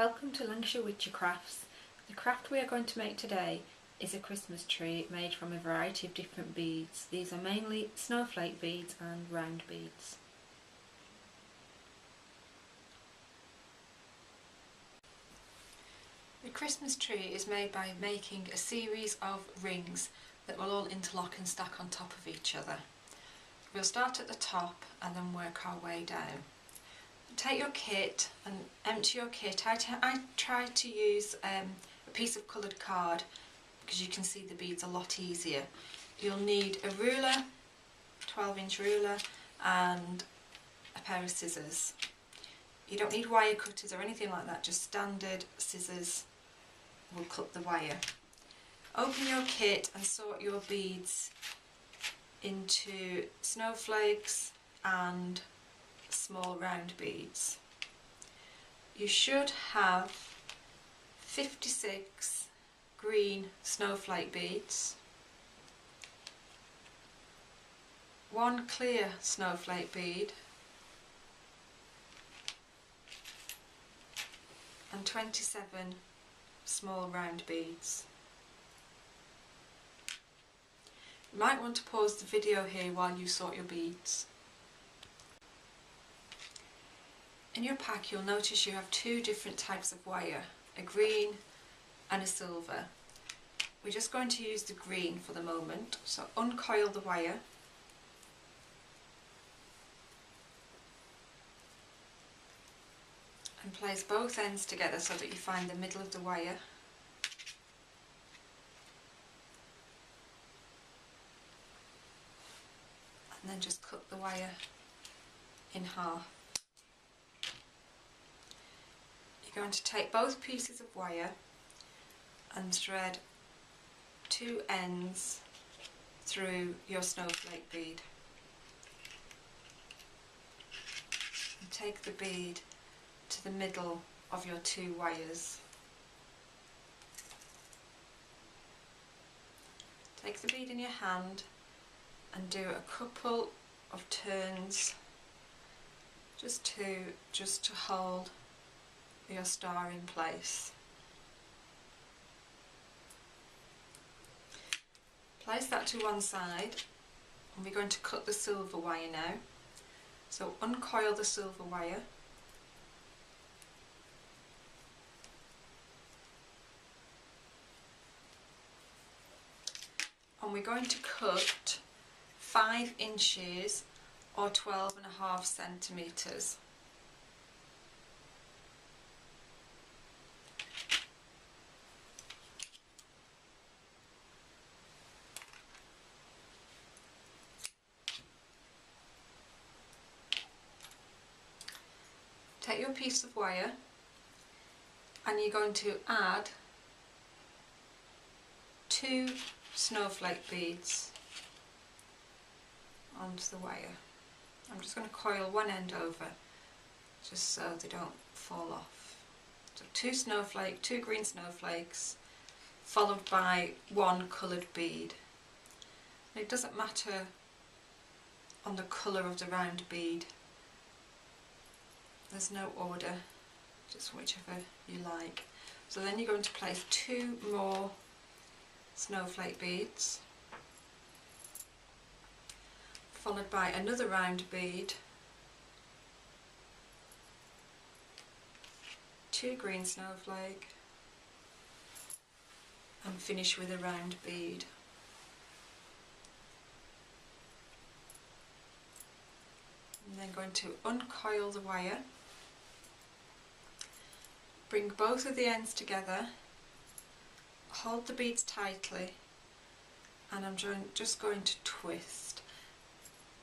Welcome to Lancashire Witcher Crafts. The craft we are going to make today is a Christmas tree made from a variety of different beads. These are mainly snowflake beads and round beads. The Christmas tree is made by making a series of rings that will all interlock and stack on top of each other. We'll start at the top and then work our way down. Take your kit and empty your kit. I try to use a piece of coloured card because you can see the beads a lot easier. You'll need a ruler, 12-inch ruler, and a pair of scissors. You don't need wire cutters or anything like that, just standard scissors will cut the wire. Open your kit and sort your beads into snowflakes and small round beads. You should have 56 green snowflake beads, 1 clear snowflake bead, and 27 small round beads. You might want to pause the video here while you sort your beads. In your pack you'll notice you have 2 different types of wire, a green and a silver. We're just going to use the green for the moment, so uncoil the wire and place both ends together so that you find the middle of the wire. And then just cut the wire in half. You're going to take both pieces of wire and thread 2 ends through your snowflake bead. And take the bead to the middle of your 2 wires. Take the bead in your hand and do a couple of turns just to hold your star in place. Place that to one side and we're going to cut the silver wire now. So uncoil the silver wire and we're going to cut 5 inches or 12.5 centimetres. Take your piece of wire and you're going to add 2 snowflake beads onto the wire. I'm just going to coil one end over just so they don't fall off. So 2 green snowflakes followed by 1 coloured bead. And it doesn't matter on the colour of the round bead. There's no order, just whichever you like. So then you're going to place 2 more snowflake beads, followed by another round bead, 2 green snowflake, and finish with a round bead. And then going to uncoil the wire. Bring both of the ends together, hold the beads tightly, and I'm just going to twist.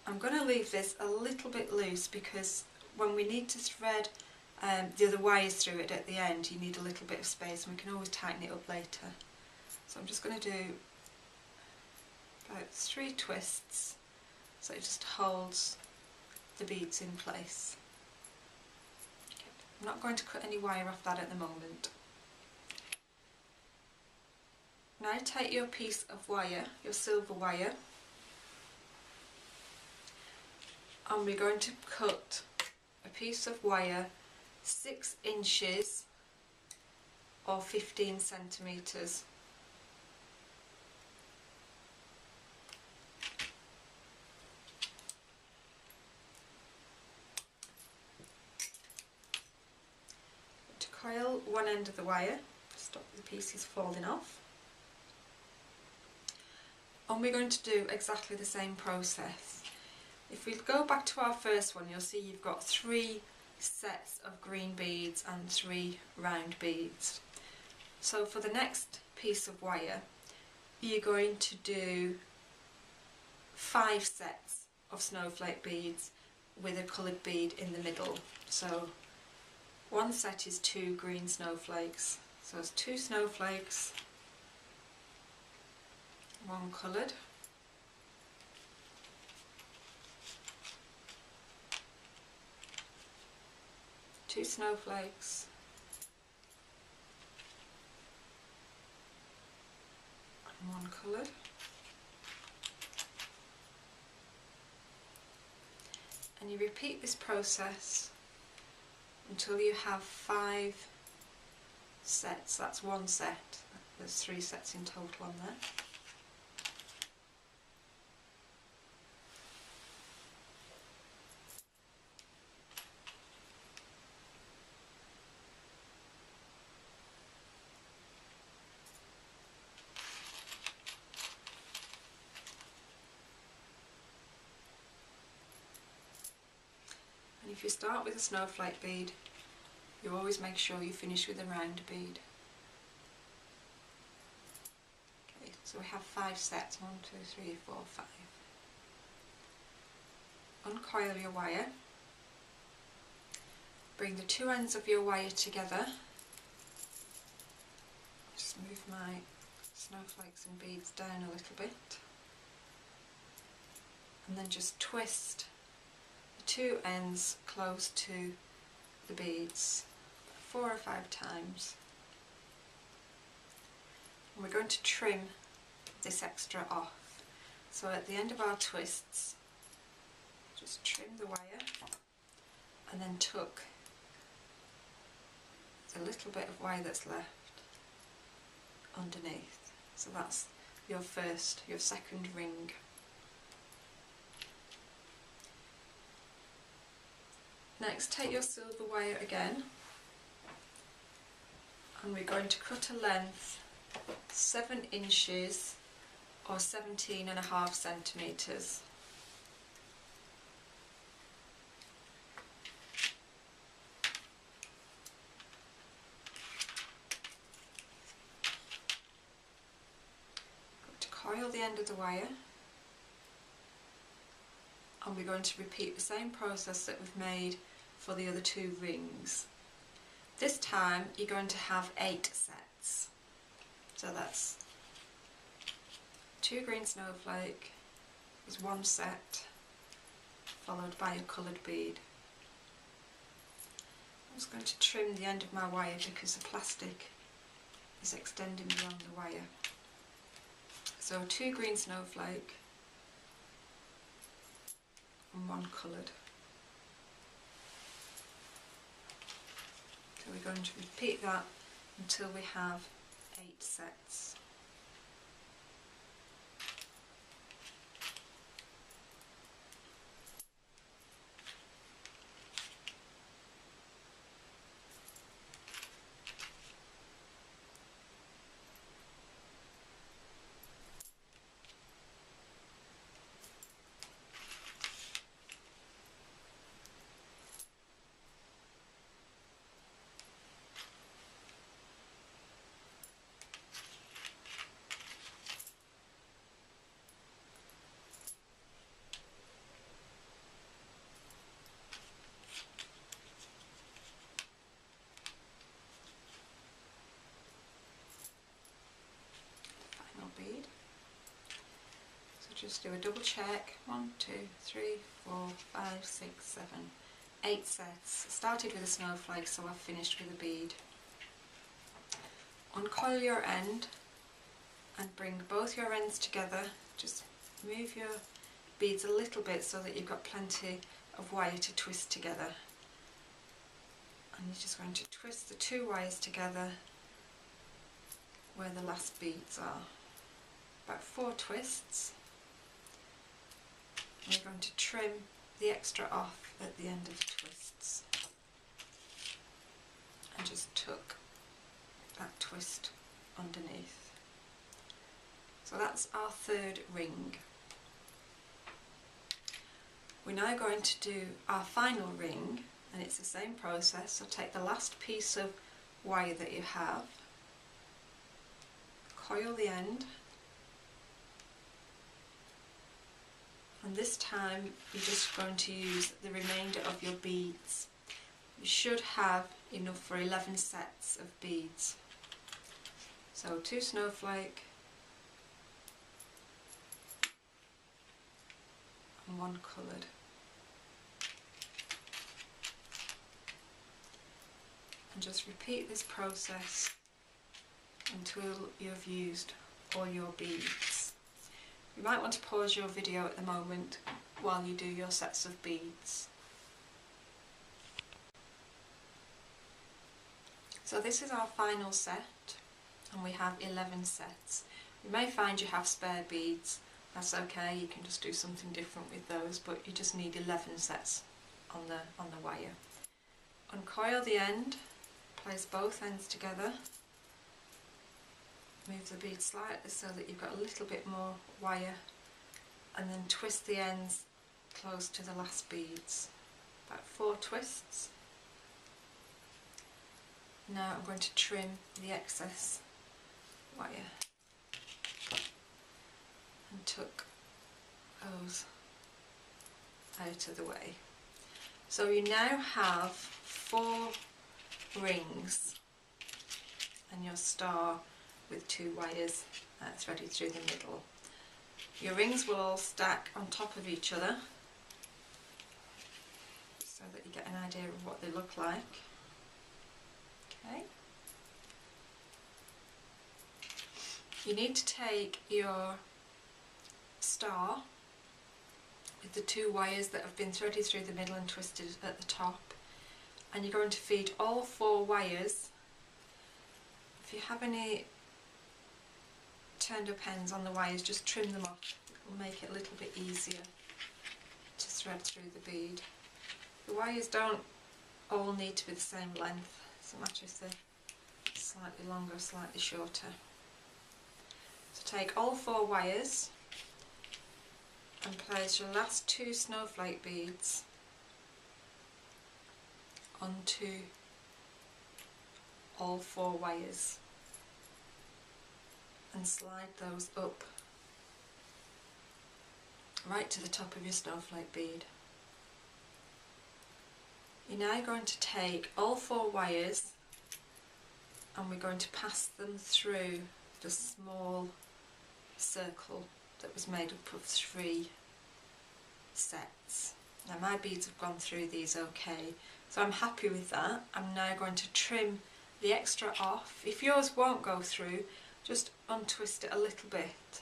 I'm going to leave this a little bit loose because when we need to thread the other wires through it at the end, you need a little bit of space and we can always tighten it up later. So I'm just going to do about 3 twists so it just holds the beads in place. I'm not going to cut any wire off that at the moment. Now take your piece of wire, your silver wire, and we're going to cut a piece of wire 6 inches or 15 centimetres. To coil one end of the wire, stop the pieces falling off. And we're going to do exactly the same process. If we go back to our first one, you'll see you've got 3 sets of green beads and 3 round beads. So for the next piece of wire, you're going to do 5 sets of snowflake beads with a coloured bead in the middle. So one set is 2 green snowflakes. So it's 2 snowflakes, 1 coloured, two snowflakes, and 1 coloured, and you repeat this process until you have 5 sets. That's 1 set. There's 3 sets in total on there. And if you start with a snowflake bead, you always make sure you finish with a round bead. Okay, so we have 5 sets, 1, 2, 3, 4, 5. Uncoil your wire, bring the 2 ends of your wire together, just move my snowflakes and beads down a little bit, and then just twist the 2 ends close to the beads 4 or 5 times. And we're going to trim this extra off. So at the end of our twists, just trim the wire and then tuck the little bit of wire that's left underneath. So that's your second ring. Next, take your silver wire again, and we're going to cut a length 7 inches or 17.5 centimetres. Going to coil the end of the wire, and we're going to repeat the same process that we've made for the other 2 rings. This time you're going to have 8 sets. So that's 2 green snowflake is 1 set, followed by a coloured bead. I'm just going to trim the end of my wire because the plastic is extending beyond the wire. So 2 green snowflake and 1 coloured. So we're going to repeat that until we have 8 sets. Bead. So just do a double check. 1, 2, 3, 4, 5, 6, 7, 8 sets. Started with a snowflake, so I've finished with a bead. Uncoil your end and bring both your ends together. Just move your beads a little bit so that you've got plenty of wire to twist together. And you're just going to twist the 2 wires together where the last beads are. About 4 twists. And we're going to trim the extra off at the end of the twists. And just tuck that twist underneath. So that's our 3rd ring. We're now going to do our final ring, and it's the same process. So take the last piece of wire that you have, coil the end, and this time you're just going to use the remainder of your beads. You should have enough for 11 sets of beads. So 2 snowflake and 1 coloured. And just repeat this process until you've used all your beads. You might want to pause your video at the moment while you do your sets of beads. So this is our final set, and we have 11 sets. You may find you have spare beads. That's okay, you can just do something different with those, but you just need 11 sets on the wire. Uncoil the end, place both ends together, move the bead slightly so that you've got a little bit more wire, and then twist the ends close to the last beads. About 4 twists. Now I'm going to trim the excess wire and tuck those out of the way. So you now have 4 rings and your star with 2 wires threaded through the middle. Your rings will all stack on top of each other so that you get an idea of what they look like. Okay. You need to take your star with the 2 wires that have been threaded through the middle and twisted at the top, and you're going to feed all 4 wires. If you have any turned up ends on the wires, just trim them off. It will make it a little bit easier to thread through the bead. The wires don't all need to be the same length. It doesn't matter if they're slightly longer or slightly shorter. So take all 4 wires and place your last 2 snowflake beads onto all 4 wires and slide those up right to the top of your snowflake bead. You're now going to take all 4 wires and we're going to pass them through the small circle that was made up of 3 sets. Now my beads have gone through these okay, so I'm happy with that. I'm now going to trim the extra off. If yours won't go through, just untwist it a little bit,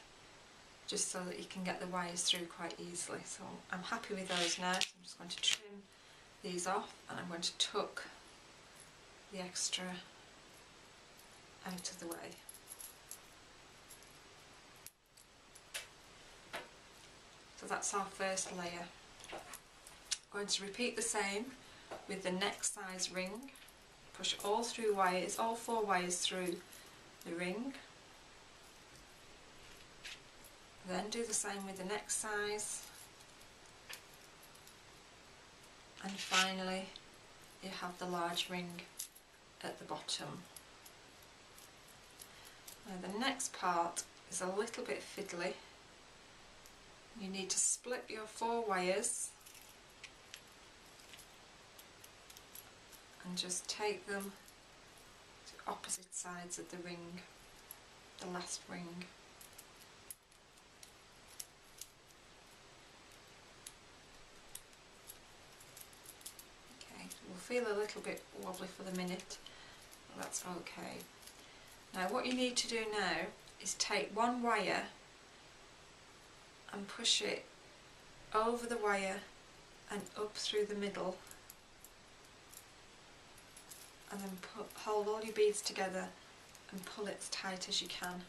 just so that you can get the wires through quite easily. So I'm happy with those now, so I'm just going to trim these off and I'm going to tuck the extra out of the way. So that's our first layer. I'm going to repeat the same with the next size ring. Push all 4 wires through the ring. Then do the same with the next size. And finally you have the large ring at the bottom. Now the next part is a little bit fiddly. You need to split your 4 wires and just take them to opposite sides of the ring, the last ring. Okay, it will feel a little bit wobbly for the minute, but that's okay. Now what you need to do now is take 1 wire and push it over the wire and up through the middle, and then hold all your beads together and pull it as tight as you can.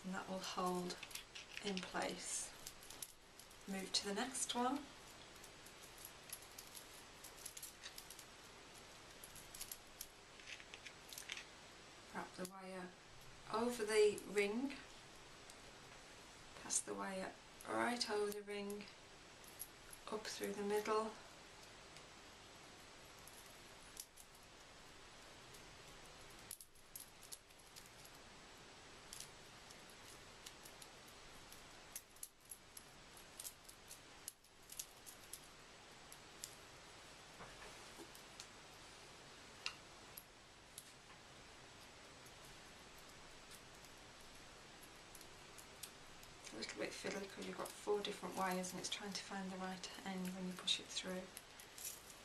And that will hold in place. Move to the next one. Wrap the wire over the ring, pass the wire right over the ring, up through the middle, a little bit fiddly because you've got 4 different wires and it's trying to find the right end when you push it through,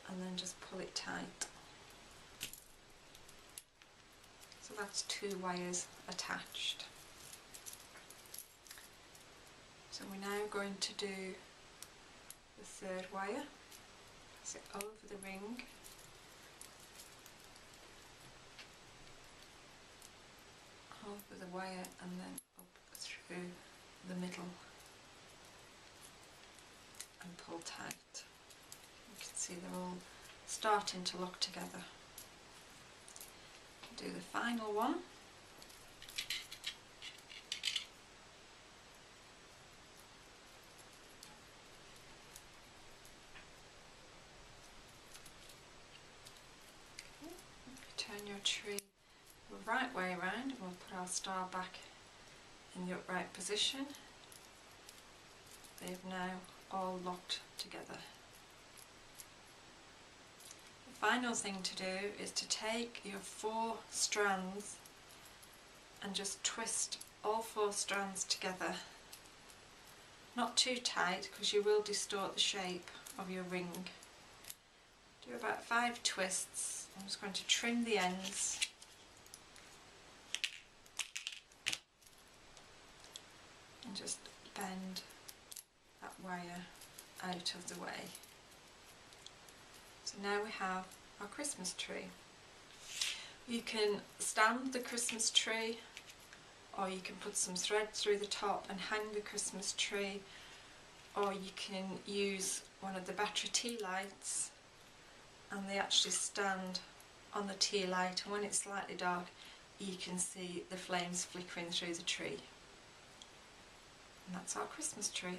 and then just pull it tight. So that's 2 wires attached. So we're now going to do the 3rd wire. Pass it over the ring, over the wire, and then up through the middle and pull tight. You can see they're all starting to lock together. Do the final one. Turn your tree the right way around and we'll put our star back in the upright position. They've now all locked together. The final thing to do is to take your 4 strands and just twist all 4 strands together. Not too tight because you will distort the shape of your ring. Do about 5 twists. I'm just going to trim the ends. And just bend that wire out of the way. So now we have our Christmas tree. You can stand the Christmas tree, or you can put some thread through the top and hang the Christmas tree, or you can use one of the battery tea lights and they actually stand on the tea light, and when it's slightly dark you can see the flames flickering through the tree. And that's our Christmas tree.